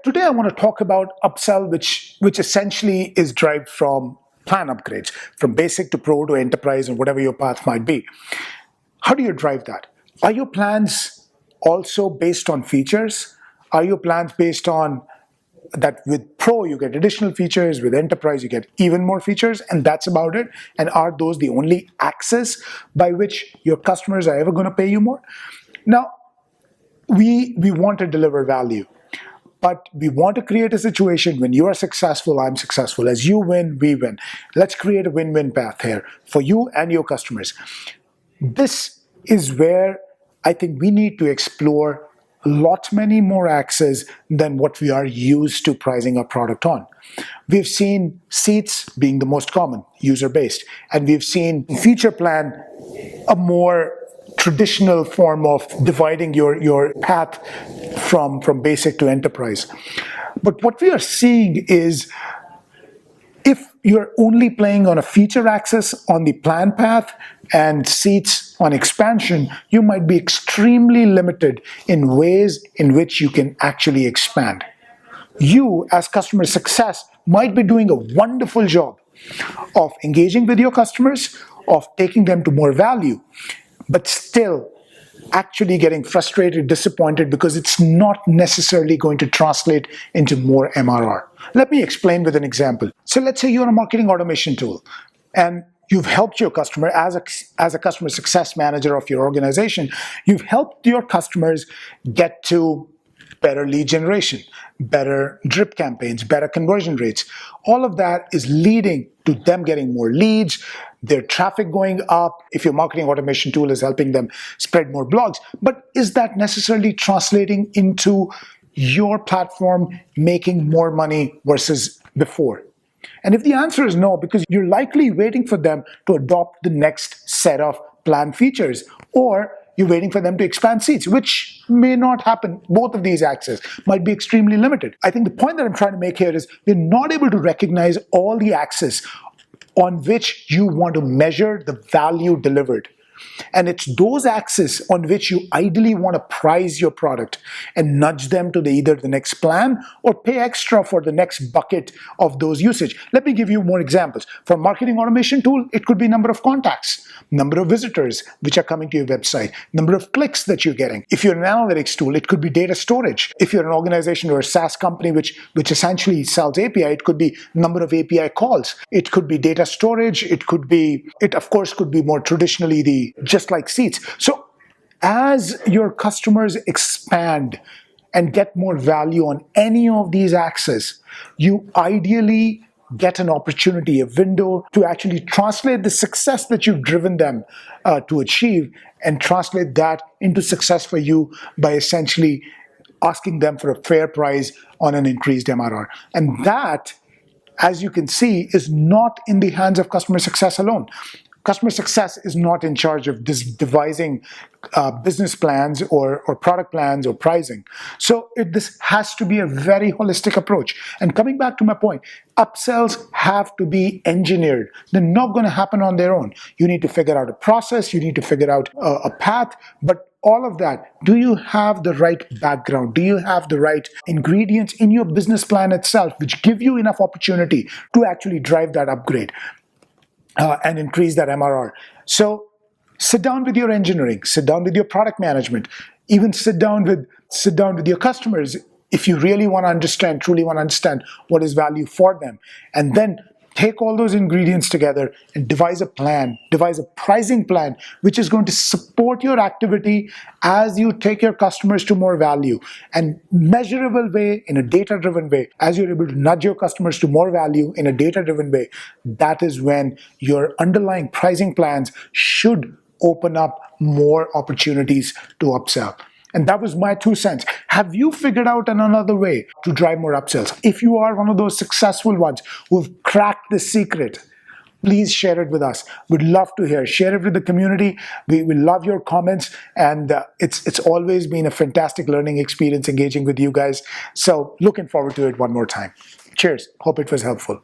Today I want to talk about upsell, which essentially is derived from plan upgrades, from basic to pro to enterprise and whatever your path might be. How do you drive that? Are your plans also based on features? Are your plans based on that with pro you get additional features, with enterprise you get even more features, and that's about it? And are those the only access by which your customers are ever going to pay you more? Now, we want to deliver value. But we want to create a situation when you are successful, I'm successful. As you win, we win. Let's create a win-win path here for you and your customers. This is where I think we need to explore many more axes than what we are used to pricing our product on. We've seen seats being the most common, user-based, and we've seen feature plan, a more traditional form of dividing your path from basic to enterprise. But what we are seeing is if you're only playing on a feature axis on the plan path and seats on expansion, you might be extremely limited in ways in which you can actually expand. You, as customer success, might be doing a wonderful job of engaging with your customers, of taking them to more value, but still actually getting frustrated, disappointed because it's not necessarily going to translate into more MRR. Let me explain with an example. So let's say you're a marketing automation tool and you've helped your customer as a customer success manager of your organization. You've helped your customers get to better lead generation, better drip campaigns, better conversion rates. All of that is leading to them getting more leads, their traffic going up, if your marketing automation tool is helping them spread more blogs. But is that necessarily translating into your platform making more money versus before? And if the answer is no, because you're likely waiting for them to adopt the next set of plan features, or you're waiting for them to expand seats, which may not happen. Both of these axes might be extremely limited. I think the point that I'm trying to make here is we're not able to recognize all the axes on which you want to measure the value delivered. And it's those axes on which you ideally want to price your product and nudge them to either the next plan or pay extra for the next bucket of those usage. Let me give you more examples. For marketing automation tool, it could be number of contacts, number of visitors which are coming to your website, number of clicks that you're getting. If you're an analytics tool, it could be data storage. If you're an organization or a SaaS company which essentially sells API, it could be number of API calls. It could be data storage. It of course could be more traditionally just like seats. So as your customers expand and get more value on any of these axes, you ideally get an opportunity, a window to actually translate the success that you've driven them to achieve and translate that into success for you by essentially asking them for a fair price on an increased MRR. And that, as you can see, is not in the hands of customer success alone. Customer success is not in charge of devising business plans or product plans or pricing. So this has to be a very holistic approach. And coming back to my point, upsells have to be engineered. They're not going to happen on their own. You need to figure out a process, you need to figure out a path, but all of that, do you have the right background? Do you have the right ingredients in your business plan itself which give you enough opportunity to actually drive that upgrade? And increase that MRR. So sit down with your engineering, sit down with your product management, even sit down with your customers if you really want to understand, truly want to understand what is value for them. And then take all those ingredients together and devise a plan, devise a pricing plan, which is going to support your activity as you take your customers to more value and measurable way, in a data-driven way. As you're able to nudge your customers to more value in a data-driven way, that is when your underlying pricing plans should open up more opportunities to upsell. And that was my 2 cents. Have you figured out another way to drive more upsells? If you are one of those successful ones who've cracked the secret, please share it with us. We'd love to hear. Share it with the community. We love your comments. And it's always been a fantastic learning experience engaging with you guys. So looking forward to it one more time. Cheers. Hope it was helpful.